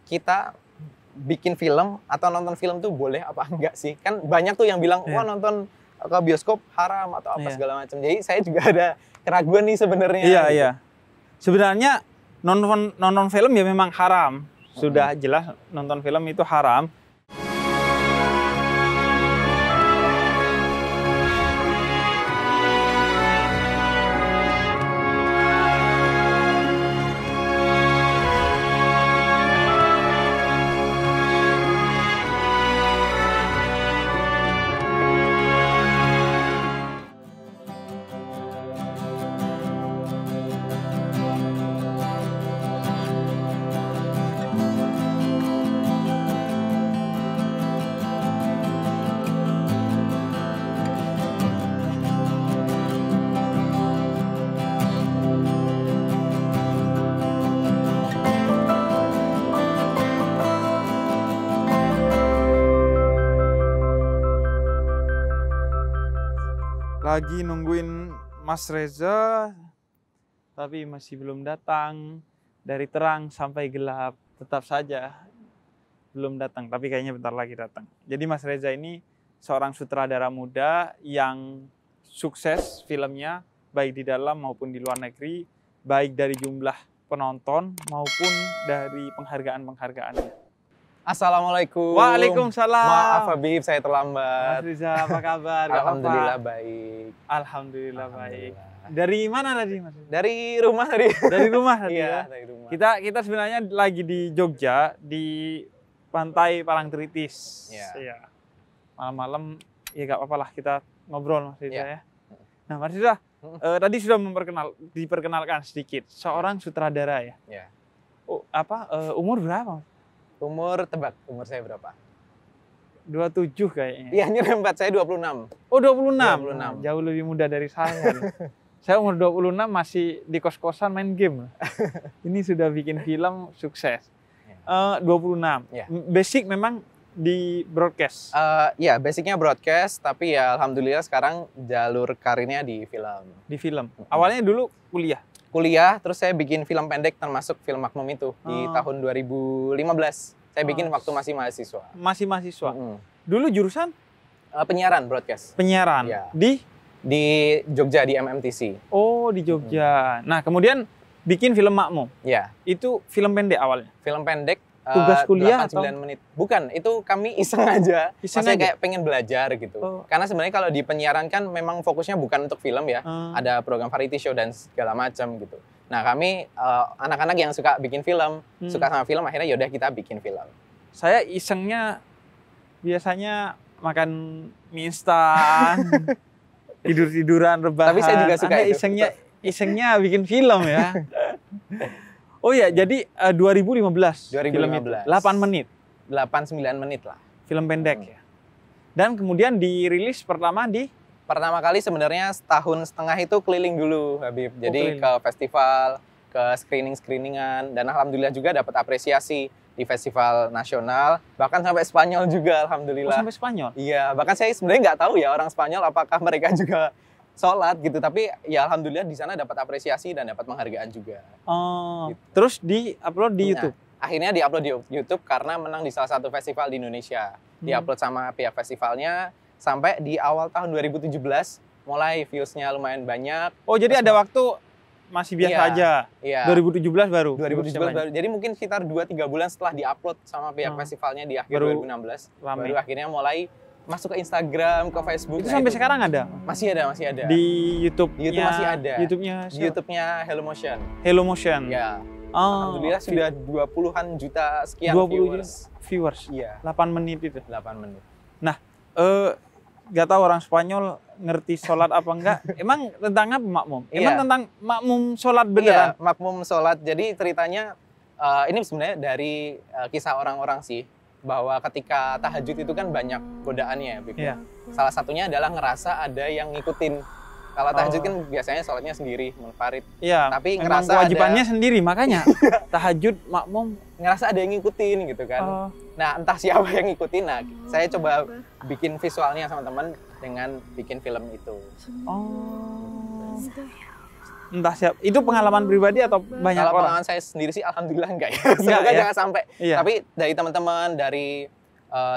kita bikin film atau nonton film tuh boleh apa enggak sih? Kan banyak tuh yang bilang, wah nonton ke bioskop haram atau apa segala macam. Jadi saya juga ada keraguan nih sebenarnya. Iya, iya. Sebenarnya nonton film ya memang haram. Sudah jelas nonton film itu haram. Lagi nungguin Mas Reza, tapi masih belum datang. Dari terang sampai gelap, tetap saja belum datang. Tapi kayaknya bentar lagi datang. Jadi Mas Reza ini seorang sutradara muda yang sukses filmnya, baik di dalam maupun di luar negeri, baik dari jumlah penonton maupun dari penghargaan-penghargaannya. Assalamualaikum. Waalaikumsalam. Maaf Habib, saya terlambat. Mas Riza, apa kabar? Alhamdulillah baik. Alhamdulillah baik. Dari mana tadi, Mas? Dari rumah tadi. Dari rumah tadi Iya, ya. dari rumah. Kita sebenarnya lagi di Jogja, di Pantai Parangtritis. Iya. Malam-malam ya gak apa-apa lah kita ngobrol, Mas Riza ya. Nah, Mas Riza, tadi sudah diperkenalkan sedikit seorang sutradara ya. Iya. Oh, umur berapa? Umur tebak, umur saya berapa? 27 kayaknya. Iya, nyerempet, saya 26. Oh, 26. 26. Jauh lebih muda dari saya. Saya umur 26 masih di kos-kosan main game. Ini sudah bikin film sukses. 26. Ya. Basic memang di broadcast. Ya, basicnya broadcast, tapi ya alhamdulillah sekarang jalur karirnya di film. Di film. Awalnya dulu kuliah, terus saya bikin film pendek termasuk film Makmum itu di tahun 2015. Saya bikin waktu masih mahasiswa. Masih mahasiswa. Dulu jurusan penyiaran, broadcast. Penyiaran. Ya. Di Jogja, di MMTC. Oh, di Jogja. Nah, kemudian bikin film Makmum. Ya. Itu film pendek awalnya. Film pendek. Tugas kuliah 8-9 menit. Bukan, itu kami iseng aja. Maksudnya kayak pengen belajar gitu. Karena sebenarnya kalau di penyiaran kan memang fokusnya bukan untuk film ya. Ada program variety show dan segala macam gitu. Nah, kami anak-anak yang suka bikin film, suka sama film, akhirnya yaudah kita bikin film. Saya isengnya biasanya makan mie instan, tidur-tiduran rebahan. Tapi saya juga suka itu. Isengnya bikin film ya. Oh ya, jadi 2015 film itu. 8 menit. 8-9 menit lah. Film pendek ya. Dan kemudian dirilis Pertama kali sebenarnya setahun setengah itu keliling dulu, Habib. Jadi ke festival, ke screening-screeningan, dan alhamdulillah juga dapat apresiasi di festival nasional, bahkan sampai Spanyol juga, alhamdulillah. Oh, sampai Spanyol? Iya, bahkan saya sebenarnya nggak tahu ya orang Spanyol apakah mereka juga sholat gitu, tapi ya alhamdulillah di sana dapat apresiasi dan dapat penghargaan juga. Oh, gitu. Terus di-upload di YouTube? Akhirnya di-upload di YouTube karena menang di salah satu festival di Indonesia. Di-upload sama pihak festivalnya, sampai di awal tahun 2017 mulai views-nya lumayan banyak. Oh, jadi ada waktu masih biasa aja? Iya. 2017 baru? 2017 baru. Jadi mungkin sekitar 2-3 bulan setelah di-upload sama pihak festivalnya di akhir 2016. Baru akhirnya mulai masuk ke Instagram, ke Facebook. Itu sampai sekarang ada? Masih ada. Di YouTube masih ada. YouTube-nya Hello Motion. Hello Motion. Ya. Alhamdulillah sudah 20-an juta sekian 20 viewers. Iya. 8 menit itu. 8 menit. Nah, nggak tahu orang Spanyol ngerti sholat apa enggak. Emang tentang apa makmum? Emang tentang makmum sholat beneran? Iya, makmum sholat. Jadi ceritanya ini sebenarnya dari kisah orang-orang sih. Bahwa ketika tahajud itu kan banyak godaannya. Iya. Salah satunya adalah ngerasa ada yang ngikutin. Kalau tahajud kan biasanya sholatnya sendiri, munfarid. Iya, tapi memang ngerasa kewajibannya sendiri, makanya tahajud makmum. Ngerasa ada yang ngikutin gitu kan. Nah, entah siapa yang ngikutin. Nah, saya coba bikin visualnya sama teman dengan bikin film itu. entah siapa. Itu pengalaman pribadi atau banyak Kalau orang? pengalaman saya sendiri sih alhamdulillah enggak ya. Semoga ya? jangan sampai. Iya. Tapi dari teman-teman, dari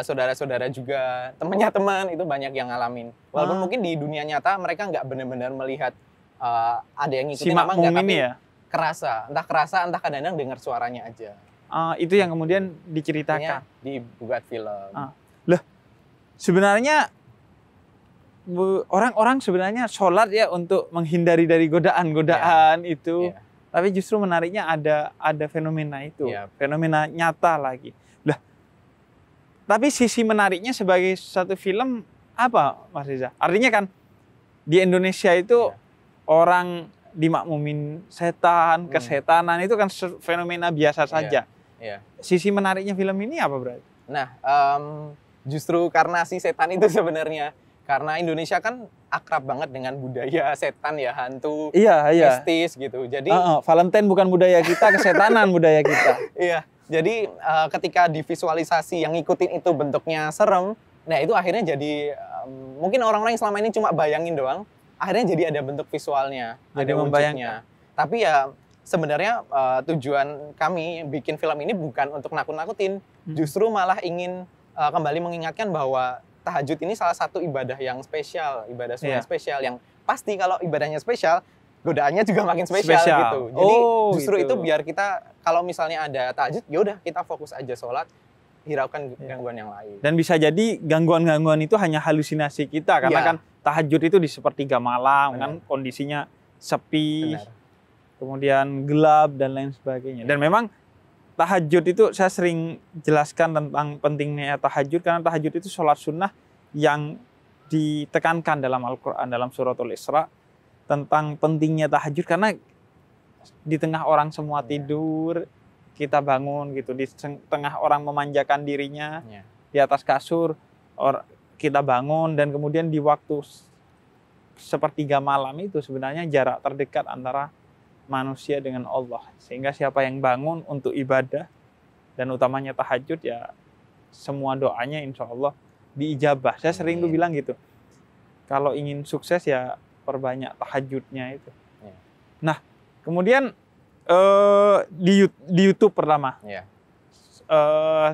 saudara-saudara juga, temannya teman itu banyak yang ngalamin. Walaupun mungkin di dunia nyata mereka nggak benar-benar melihat ada yang ngikutin apa enggak, tapi ya? kerasa, entah kadang-kadang dengar suaranya aja. Itu yang kemudian diceritakan. Dibuat film. Lah, sebenarnya orang-orang sebenarnya sholat ya untuk menghindari dari godaan-godaan itu. Tapi justru menariknya ada fenomena itu, fenomena nyata lagi. Lah, tapi sisi menariknya sebagai satu film apa, Mas Reza? Artinya kan di Indonesia itu orang dimakmumin setan, kesetanan itu kan fenomena biasa saja. Sisi menariknya film ini apa berarti? Nah, justru karena si setan itu sebenarnya, karena Indonesia kan akrab banget dengan budaya setan ya, hantu, mistis gitu. Jadi Valentine bukan budaya kita, kesetanan budaya kita. Iya. Jadi ketika divisualisasi yang ngikutin itu bentuknya serem, nah itu akhirnya jadi mungkin orang-orang yang selama ini cuma bayangin doang, akhirnya jadi ada bentuk visualnya, ada wujudnya. Tapi ya sebenarnya tujuan kami bikin film ini bukan untuk nakut-nakutin, justru malah ingin kembali mengingatkan bahwa tahajud ini salah satu ibadah yang spesial, ibadah sunnah spesial yang pasti kalau ibadahnya spesial, godaannya juga makin spesial. Gitu. Jadi justru itu biar kita kalau misalnya ada tahajud, ya udah kita fokus aja sholat, hiraukan gangguan yang lain. Dan bisa jadi gangguan-gangguan itu hanya halusinasi kita karena kan tahajud itu di sepertiga malam kan kondisinya sepi, kemudian gelap dan lain sebagainya. Dan memang tahajud itu saya sering jelaskan tentang pentingnya tahajud karena tahajud itu sholat sunnah yang ditekankan dalam Al-Quran dalam suratul Isra tentang pentingnya tahajud karena di tengah orang semua tidur kita bangun gitu, di tengah orang memanjakan dirinya di atas kasur kita bangun dan kemudian di waktu sepertiga malam itu sebenarnya jarak terdekat antara manusia dengan Allah, sehingga siapa yang bangun untuk ibadah dan utamanya tahajud ya semua doanya insya Allah diijabah. Saya sering tuh bilang gitu, kalau ingin sukses ya perbanyak tahajudnya itu. Nah kemudian di YouTube pertama,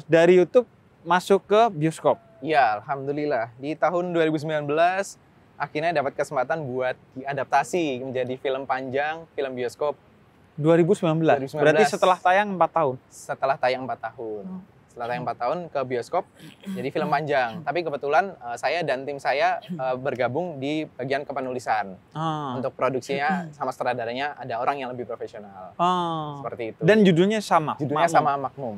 dari YouTube masuk ke bioskop. Ya alhamdulillah di tahun 2019 akhirnya dapat kesempatan buat diadaptasi menjadi film panjang, film bioskop. 2019. Berarti setelah tayang 4 tahun? Setelah tayang 4 tahun. Setelah tayang 4 tahun ke bioskop, jadi film panjang. Tapi kebetulan saya dan tim saya bergabung di bagian kepenulisan. Untuk produksinya sama sutradaranya ada orang yang lebih profesional. Seperti itu. Dan judulnya sama? Judulnya sama Makmum.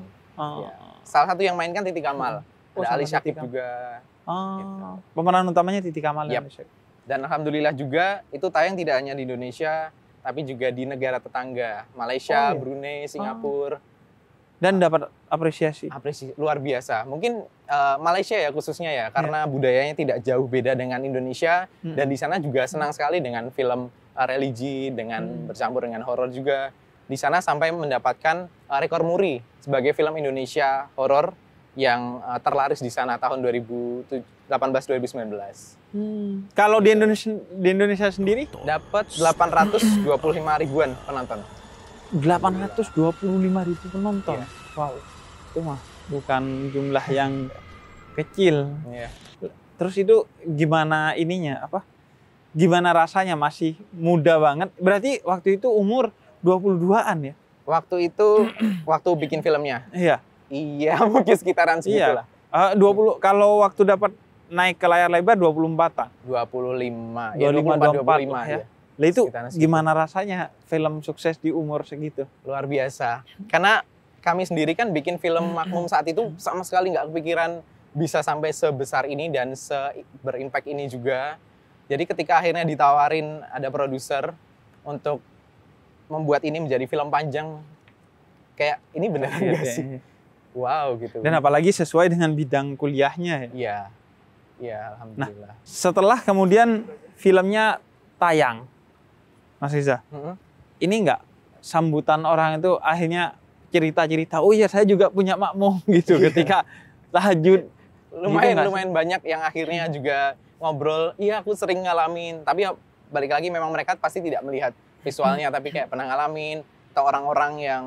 Ya. Salah satu yang mainkan Titi Kamal. Ada Ali Syakib juga. Gitu. Pemeran utamanya Titi Kamal. Dan alhamdulillah juga itu tayang tidak hanya di Indonesia, tapi juga di negara tetangga, Malaysia, Brunei, Singapura. Dan dapat apresiasi luar biasa. Mungkin Malaysia ya khususnya ya, karena budayanya tidak jauh beda dengan Indonesia, dan di sana juga senang sekali dengan film religi, dengan bercampur dengan horor juga. Di sana sampai mendapatkan rekor muri sebagai film Indonesia horor yang terlaris di sana tahun 2018-2019. Kalau di Indonesia sendiri dapat 825 ribuan penonton. 825.000 penonton. Wow. Itu mah bukan jumlah yang kecil. Terus itu gimana ininya apa? Gimana rasanya masih muda banget? Berarti waktu itu umur 22-an ya? Waktu itu waktu bikin filmnya. Iya, mungkin sekitaran segitulah. 20 kalau waktu dapat naik ke layar lebar 24-an. 25. 25 ya. Lah itu gimana rasanya film sukses di umur segitu? Luar biasa. Karena kami sendiri kan bikin film Makmum saat itu sama sekali nggak kepikiran bisa sampai sebesar ini dan berimpact ini juga. Jadi ketika akhirnya ditawarin ada produser untuk membuat ini menjadi film panjang, kayak ini beneran nggak sih? Wow gitu. Dan apalagi sesuai dengan bidang kuliahnya ya? Iya, alhamdulillah. Nah, setelah kemudian filmnya tayang, Mas Reza, ini enggak sambutan orang itu akhirnya cerita-cerita, oh iya saya juga punya Makmum gitu ketika tahajud. Lumayan banyak yang akhirnya juga ngobrol, iya aku sering ngalamin. Tapi ya balik lagi memang mereka pasti tidak melihat visualnya, tapi kayak pernah ngalamin, atau orang-orang yang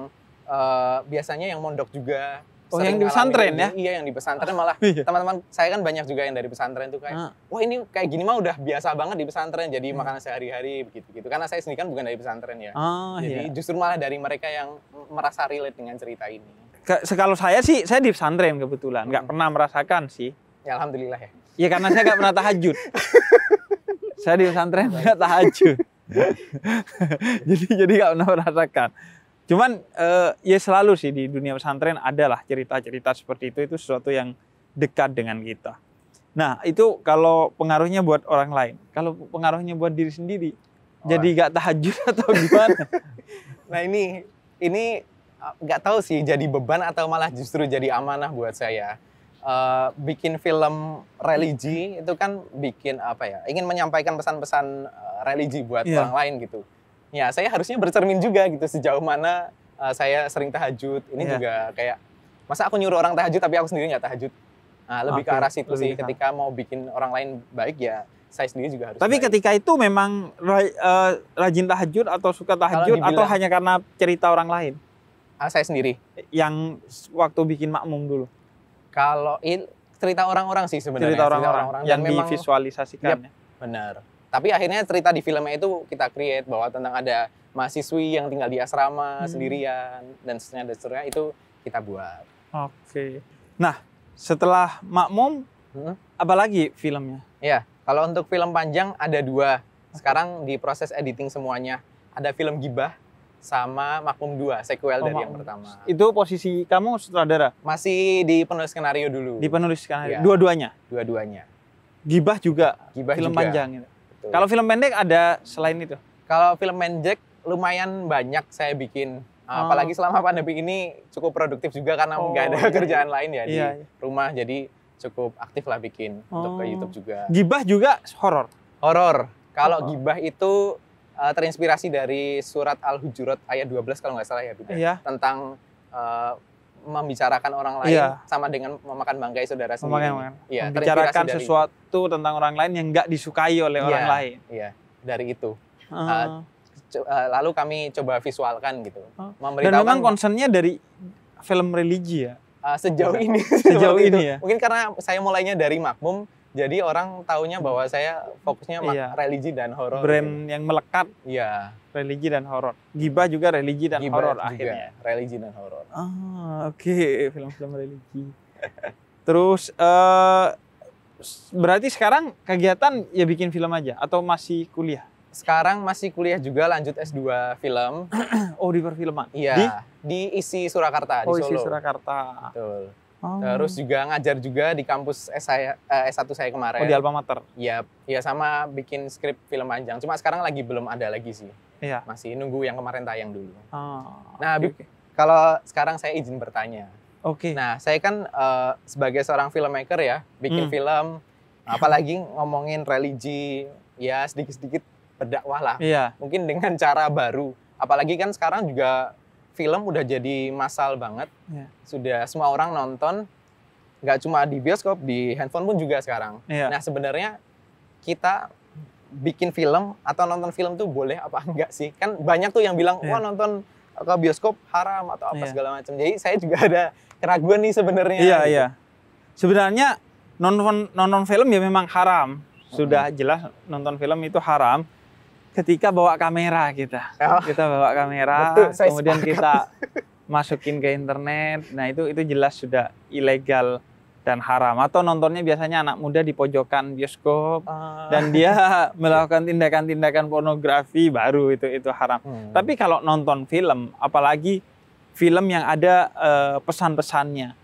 biasanya yang mondok juga. Oh, yang di pesantren ya? Iya, yang di pesantren malah teman-teman saya kan banyak juga yang dari pesantren tuh kayak, wah ini kayak gini mah udah biasa banget di pesantren, jadi makanan sehari-hari begitu-gitu. Karena saya sendiri kan bukan dari pesantren ya. Jadi justru malah dari mereka yang merasa relate dengan cerita ini. Kalau saya sih, saya di pesantren kebetulan, nggak pernah merasakan sih. Ya alhamdulillah ya. Ya karena saya nggak pernah tahajud. Saya di pesantren nggak tahajud. jadi nggak pernah merasakan. Cuman ya selalu sih di dunia pesantren adalah cerita-cerita seperti itu sesuatu yang dekat dengan kita. Nah itu kalau pengaruhnya buat orang lain. Kalau pengaruhnya buat diri sendiri, jadi nggak tahajud atau gimana? Nah ini nggak tahu sih jadi beban atau malah justru jadi amanah buat saya. Bikin film religi itu kan bikin apa ya? Ingin menyampaikan pesan-pesan religi buat orang lain gitu. Ya, saya harusnya bercermin juga gitu sejauh mana saya sering tahajud. Ini juga kayak, masa aku nyuruh orang tahajud tapi aku sendiri nggak tahajud. Nah, lebih ke arah situ sih. Ketika mau bikin orang lain baik ya, saya sendiri juga harus. Tapi baik. Ketika itu memang rajin tahajud atau suka tahajud atau hanya karena cerita orang lain? Saya sendiri. Yang waktu bikin Makmum dulu? Kalau cerita orang-orang sih sebenarnya. Cerita orang-orang yang divisualisasikan. Yep, benar. Tapi akhirnya cerita di filmnya itu kita create bahwa tentang ada mahasiswi yang tinggal di asrama sendirian dan seterusnya itu kita buat. Oke. Nah, setelah Makmum, apalagi filmnya? Ya, kalau untuk film panjang ada 2. Sekarang di proses editing semuanya. Ada film Gibah sama Makmum 2, sequel dari yang pertama. Itu posisi kamu sutradara? Masih di penulis skenario dulu. Di penulis skenario? Ya. Dua-duanya? Gibah juga? Gibah film juga. Panjang itu? Kalau film pendek ada selain itu? Kalau film pendek lumayan banyak saya bikin. Apalagi selama pandemi ini cukup produktif juga karena nggak ada kerjaan lain ya di rumah. Jadi cukup aktif lah bikin untuk ke YouTube juga. Gibah juga horor? Horor. Kalau Gibah itu terinspirasi dari surat Al-Hujurat ayat 12 kalau nggak salah ya, Bunda. Tentang membicarakan orang lain sama dengan memakan bangkai saudara sendiri. Ya, membicarakan sesuatu tentang orang lain yang nggak disukai oleh orang lain. Iya, dari itu. Lalu kami coba visualkan gitu. Dan memang concernnya dari film religi ya? Sejauh ini. Sejauh ini ya? Mungkin karena saya mulainya dari Makmum, jadi orang taunya bahwa saya fokusnya religi dan horor. Brand yang melekat. Iya. Religi dan horor. Gibah juga religi dan horor akhirnya. Religi dan horor. Oke. Film-film religi. Terus berarti sekarang kegiatan ya bikin film aja atau masih kuliah? Sekarang masih kuliah juga, lanjut S2 film. Oh, di perfilman? Iya. Di ISI Surakarta di Solo. ISI Surakarta. Betul. Terus juga ngajar juga di kampus S1 saya kemarin. Oh, di Alma Mater? Iya, sama bikin skrip film panjang. Cuma sekarang lagi belum ada lagi sih. Iya. Masih nunggu yang kemarin tayang dulu. Nah, kalau sekarang saya izin bertanya. Oke. Nah, saya kan sebagai seorang filmmaker ya, bikin film, apalagi ngomongin religi, ya sedikit-sedikit berdakwah lah. Iya. Mungkin dengan cara baru. Apalagi kan sekarang juga film udah jadi massal banget. Iya. Sudah semua orang nonton, nggak cuma di bioskop, di handphone pun juga sekarang. Iya. Nah, sebenarnya kita bikin film atau nonton film tuh boleh apa enggak sih? Kan banyak tuh yang bilang, wah nonton ke bioskop haram atau apa segala macam. Jadi saya juga ada keraguan nih sebenarnya. Iya, gitu. Iya. Sebenarnya nonton film ya memang haram. Sudah jelas nonton film itu haram ketika bawa kamera kita. Kita bawa kamera, betul, kemudian kita masukin ke internet. Nah, itu jelas sudah ilegal dan haram. Atau nontonnya biasanya anak muda di pojokan bioskop dan dia melakukan tindakan-tindakan pornografi, baru itu haram. Tapi kalau nonton film, apalagi film yang ada pesan-pesannya,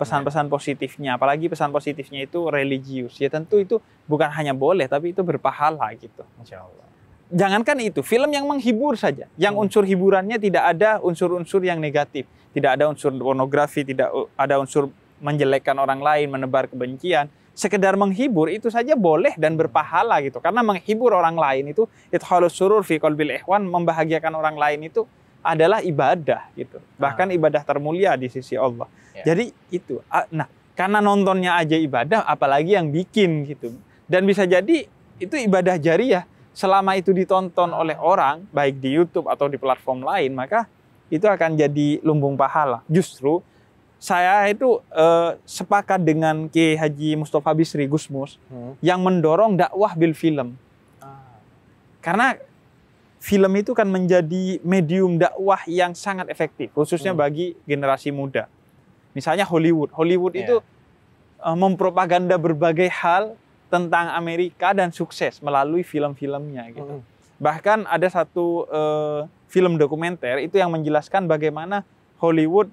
pesan-pesan positifnya, apalagi pesan positifnya itu religius, ya tentu itu bukan hanya boleh, tapi itu berpahala gitu. Insya Allah. Jangankan itu, film yang menghibur saja, yang unsur hiburannya tidak ada unsur-unsur yang negatif, tidak ada unsur pornografi, tidak ada unsur menjelekkan orang lain, menebar kebencian, sekedar menghibur itu saja boleh dan berpahala gitu. Karena menghibur orang lain itu idkhalus surur fi qalbil ikhwan, membahagiakan orang lain itu adalah ibadah gitu. Bahkan ibadah termulia di sisi Allah. Jadi itu. Nah, karena nontonnya aja ibadah, apalagi yang bikin gitu. Dan bisa jadi itu ibadah jariyah. selama itu ditonton oleh orang, baik di YouTube atau di platform lain, maka itu akan jadi lumbung pahala. Justru saya itu sepakat dengan Kiai Haji Mustafa Bisri Gusmus yang mendorong dakwah bil film. Karena film itu kan menjadi medium dakwah yang sangat efektif, khususnya bagi generasi muda. Misalnya Hollywood. Hollywood itu mempropaganda berbagai hal tentang Amerika dan sukses melalui film-filmnya gitu. Bahkan ada satu film dokumenter itu yang menjelaskan bagaimana Hollywood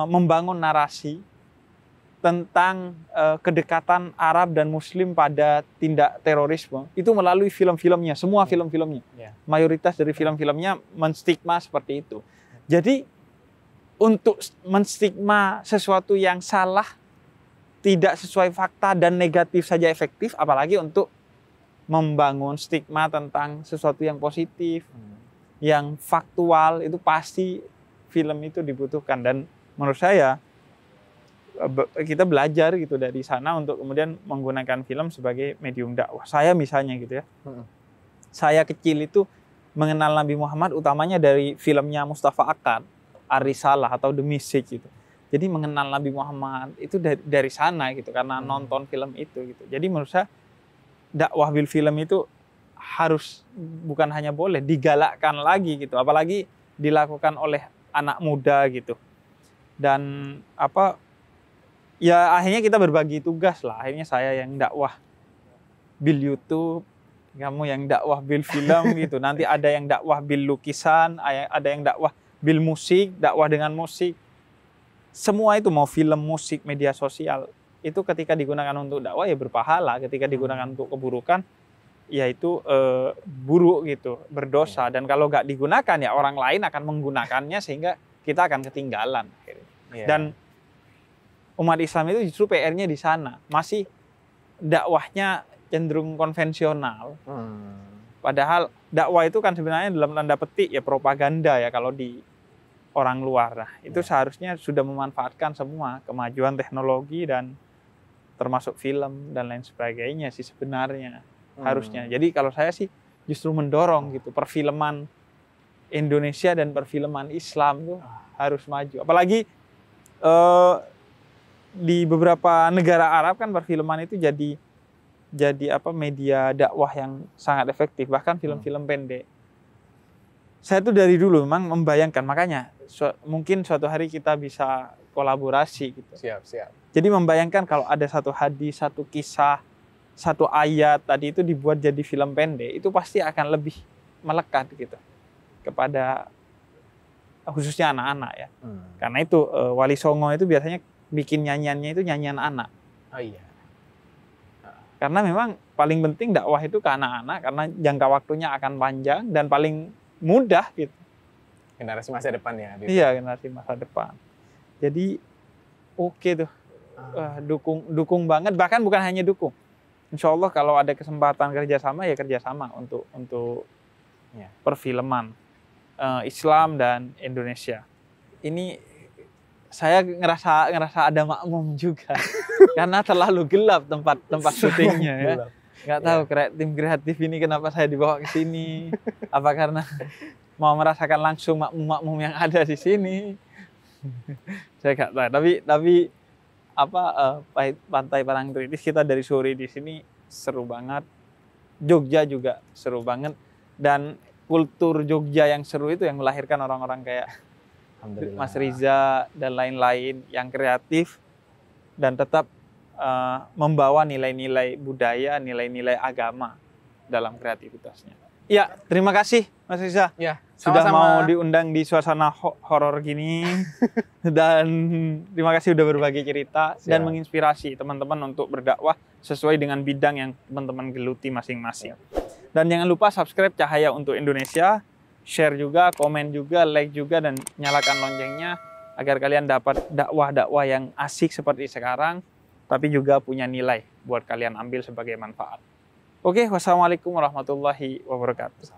membangun narasi tentang kedekatan Arab dan Muslim pada tindak terorisme itu melalui film-filmnya, semua film-filmnya. Mayoritas dari film-filmnya menstigma seperti itu. Jadi untuk menstigma sesuatu yang salah, tidak sesuai fakta dan negatif saja efektif, apalagi untuk membangun stigma tentang sesuatu yang positif, yang faktual, itu pasti film itu dibutuhkan. Dan menurut saya kita belajar gitu dari sana untuk kemudian menggunakan film sebagai medium dakwah. Saya misalnya gitu ya, saya kecil itu mengenal Nabi Muhammad utamanya dari filmnya Mustafa Akkad, Ar-Risalah atau The Message gitu. Jadi mengenal Nabi Muhammad itu dari sana gitu, karena nonton film itu gitu. Jadi menurut saya dakwah bil film itu harus, bukan hanya boleh, digalakkan lagi gitu. Apalagi dilakukan oleh anak muda gitu. Dan ya akhirnya kita berbagi tugas lah. Akhirnya saya yang dakwah bil YouTube, kamu yang dakwah bil film gitu. Nanti ada yang dakwah bil lukisan, ada yang dakwah bil musik, dakwah dengan musik. Semua itu, mau film, musik, media sosial, itu ketika digunakan untuk dakwah ya berpahala. Ketika digunakan untuk keburukan, ya itu buruk gitu, berdosa. Dan kalau nggak digunakan ya orang lain akan menggunakannya sehingga kita akan ketinggalan. Dan umat Islam itu justru PR-nya di sana. Masih dakwahnya cenderung konvensional. Padahal dakwah itu kan sebenarnya dalam tanda petik ya propaganda ya kalau di orang luar. Nah, itu seharusnya sudah memanfaatkan semua kemajuan teknologi dan termasuk film dan lain sebagainya sih sebenarnya harusnya. Jadi kalau saya sih justru mendorong gitu perfilman Indonesia dan perfilman Islam tuh harus maju. Apalagi di beberapa negara Arab kan perfilman itu jadi media dakwah yang sangat efektif, bahkan film-film pendek. Saya tuh dari dulu memang membayangkan, makanya mungkin suatu hari kita bisa kolaborasi gitu. Siap. Jadi membayangkan kalau ada satu hadis, satu kisah, satu ayat tadi itu dibuat jadi film pendek, itu pasti akan lebih melekat gitu kepada khususnya anak-anak ya. Karena itu Wali Songo itu biasanya bikin nyanyiannya itu nyanyian anak. Oh iya. Karena memang paling penting dakwah itu ke anak-anak karena jangka waktunya akan panjang dan paling mudah gitu. Generasi masa depan ya. Iya, generasi masa depan. Jadi oke tuh. Dukung banget, bahkan bukan hanya dukung. Insya Allah kalau ada kesempatan kerjasama ya kerjasama untuk perfilman Islam dan Indonesia. Ini saya ngerasa ada makmum juga karena terlalu gelap tempat syutingnya ya. Nggak tahu tim kreatif ini kenapa saya dibawa ke sini. Apa karena mau merasakan langsung makmum-makmum yang ada di sini? Saya nggak tahu. Tapi Pantai Parangtritis kita dari sore di sini seru banget. Jogja juga seru banget. Dan kultur Jogja yang seru itu yang melahirkan orang-orang kayak Mas Riza dan lain-lain yang kreatif dan tetap membawa nilai-nilai budaya, nilai-nilai agama dalam kreativitasnya. Ya, terima kasih Mas Riza. Ya, sudah sama-sama. mau diundang di suasana horor gini. Dan terima kasih sudah berbagi cerita dan menginspirasi teman-teman untuk berdakwah sesuai dengan bidang yang teman-teman geluti masing-masing. Dan jangan lupa subscribe Cahaya untuk Indonesia, share juga, komen juga, like juga, dan nyalakan loncengnya agar kalian dapat dakwah-dakwah yang asik seperti sekarang, tapi juga punya nilai buat kalian ambil sebagai manfaat. Oke, wassalamualaikum warahmatullahi wabarakatuh.